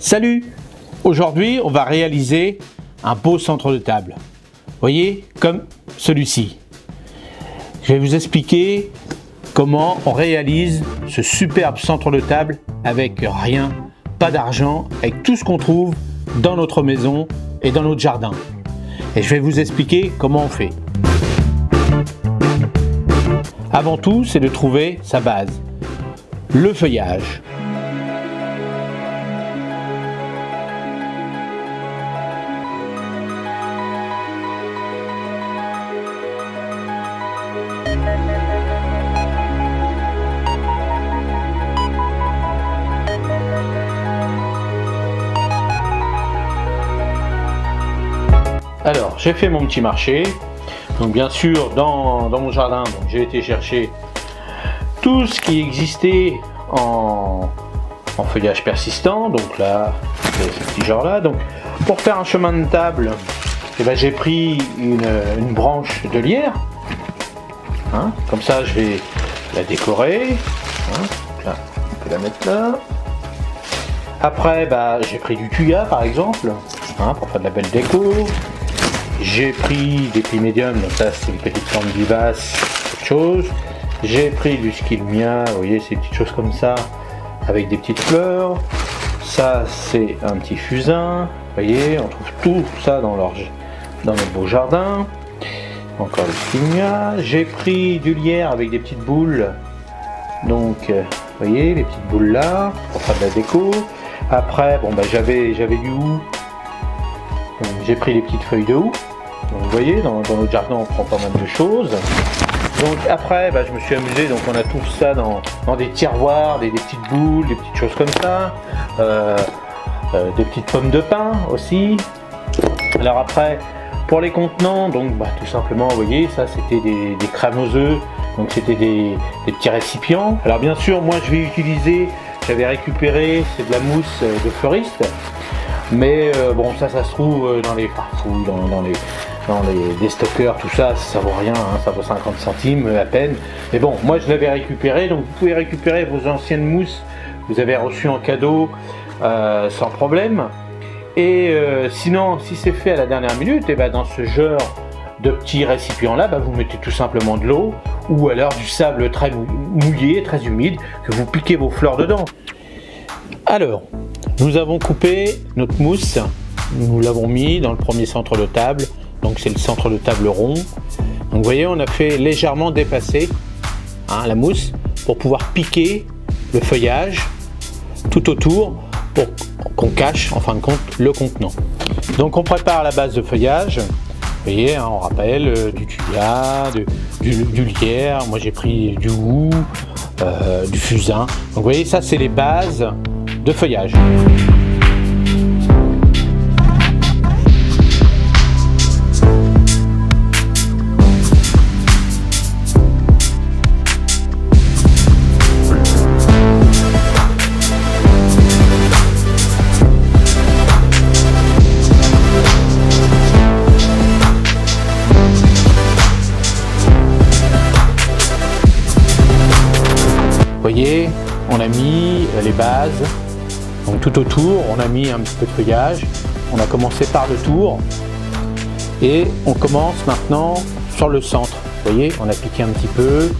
Salut! Aujourd'hui, on va réaliser un beau centre de table. Vous voyez, comme celui-ci. Je vais vous expliquer comment on réalise ce superbe centre de table avec rien, pas d'argent, avec tout ce qu'on trouve dans notre maison et dans notre jardin. Et je vais vous expliquer comment on fait. Avant tout, c'est de trouver sa base, le feuillage. Alors, j'ai fait mon petit marché. Donc bien sûr, dans mon jardin, j'ai été chercher tout ce qui existait en feuillage persistant. Donc là, c'est ce petit genre-là. Donc pour faire un chemin de table, j'ai pris une branche de lierre. Comme ça, je vais la décorer. Là, on peut la mettre là. Après, j'ai pris du thuya par exemple, pour faire de la belle déco. J'ai pris des plis médiums, donc ça c'est une petite plante vivace, autre chose. J'ai pris du skilmia, vous voyez ces petites choses comme ça, avec des petites fleurs. Ça c'est un petit fusain, vous voyez, on trouve tout ça dans notre beau jardin. Encore le skilmia. J'ai pris du lierre avec des petites boules, donc vous voyez les petites boules là, pour faire de la déco. Après, j'avais du hou. J'ai pris les petites feuilles de hou. Donc, vous voyez, dans notre jardin, on prend pas mal de choses. Donc après, je me suis amusé. Donc on a tout ça dans des tiroirs, des petites boules, des petites choses comme ça, des petites pommes de pin aussi. Alors après, pour les contenants, donc tout simplement, vous voyez, ça c'était des crèmes aux œufs. Donc c'était des petits récipients. Alors bien sûr, moi je vais utiliser. J'avais récupéré, c'est de la mousse de fleuriste. Mais ça se trouve dans les farfouilles, dans les stockers, tout ça, ça vaut rien, ça vaut 50 centimes à peine. Mais bon, moi je l'avais récupéré, donc vous pouvez récupérer vos anciennes mousses que vous avez reçues en cadeau sans problème. Et sinon, si c'est fait à la dernière minute, dans ce genre de petits récipients là, vous mettez tout simplement de l'eau ou alors du sable très mouillé, très humide, que vous piquez vos fleurs dedans. Alors, nous avons coupé notre mousse, nous l'avons mis dans le premier centre de table, donc c'est le centre de table rond. Donc vous voyez, on a fait légèrement dépasser la mousse pour pouvoir piquer le feuillage tout autour pour qu'on cache en fin de compte le contenant. Donc on prépare la base de feuillage, vous voyez, on rappelle du thuya, du lierre, moi j'ai pris du hou, du fusain. Donc vous voyez, ça c'est les bases de feuillage. Vous voyez, on a mis les bases. Donc tout autour, on a mis un petit peu de feuillage. On a commencé par le tour. Et on commence maintenant sur le centre. Vous voyez, on a piqué un petit peu.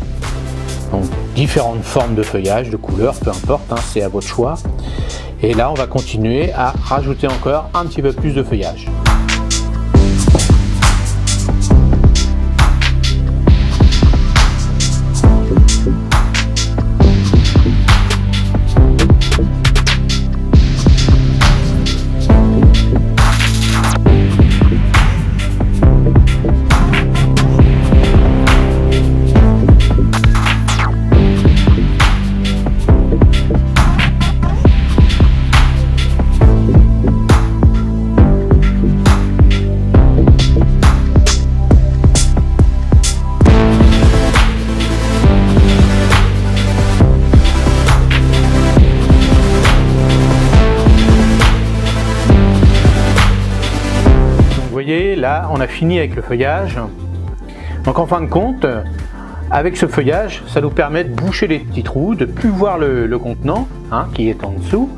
Donc différentes formes de feuillage, de couleurs, peu importe, c'est à votre choix. Et là, on va continuer à rajouter encore un petit peu plus de feuillage. voyez, là, on a fini avec le feuillage. Donc en fin de compte, avec ce feuillage, ça nous permet de boucher les petits trous, de ne plus voir le contenant qui est en dessous.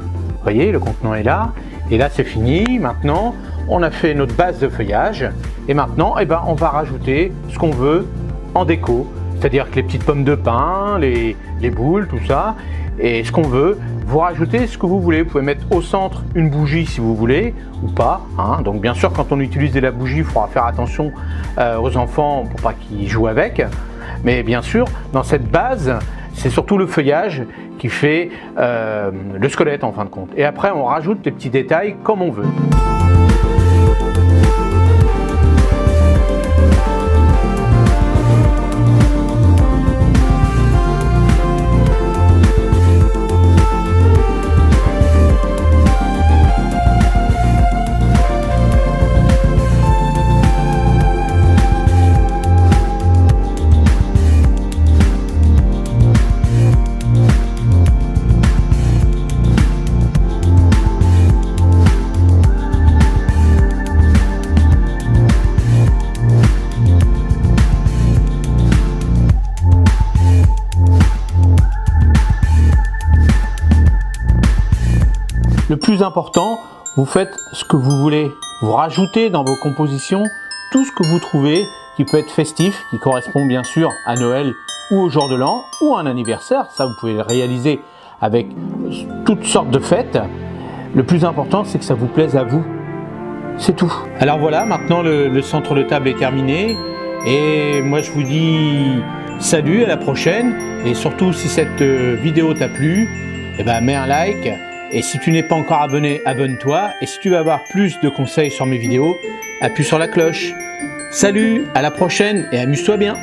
Vous voyez, le contenant est là. Et là, c'est fini. Maintenant, on a fait notre base de feuillage. Et maintenant, eh ben, on va rajouter ce qu'on veut en déco. C'est-à-dire que les petites pommes de pin, les boules, tout ça. Et ce qu'on veut, vous rajoutez ce que vous voulez. Vous pouvez mettre au centre une bougie si vous voulez, ou pas. Hein. Donc bien sûr, quand on utilise de la bougie, il faudra faire attention aux enfants pour pas qu'ils jouent avec. Mais bien sûr, dans cette base, c'est surtout le feuillage qui fait le squelette en fin de compte. Et après, on rajoute les petits détails comme on veut. Le plus important, vous faites ce que vous voulez. Vous rajoutez dans vos compositions tout ce que vous trouvez qui peut être festif, qui correspond bien sûr à Noël ou au jour de l'an ou à un anniversaire. Ça, vous pouvez le réaliser avec toutes sortes de fêtes. Le plus important, c'est que ça vous plaise à vous. C'est tout. Alors voilà, maintenant le centre de table est terminé. Et moi, je vous dis salut, à la prochaine. Et surtout, si cette vidéo t'a plu, eh ben, mets un like. Et si tu n'es pas encore abonné, abonne-toi. Et si tu veux avoir plus de conseils sur mes vidéos, appuie sur la cloche. Salut, à la prochaine et amuse-toi bien.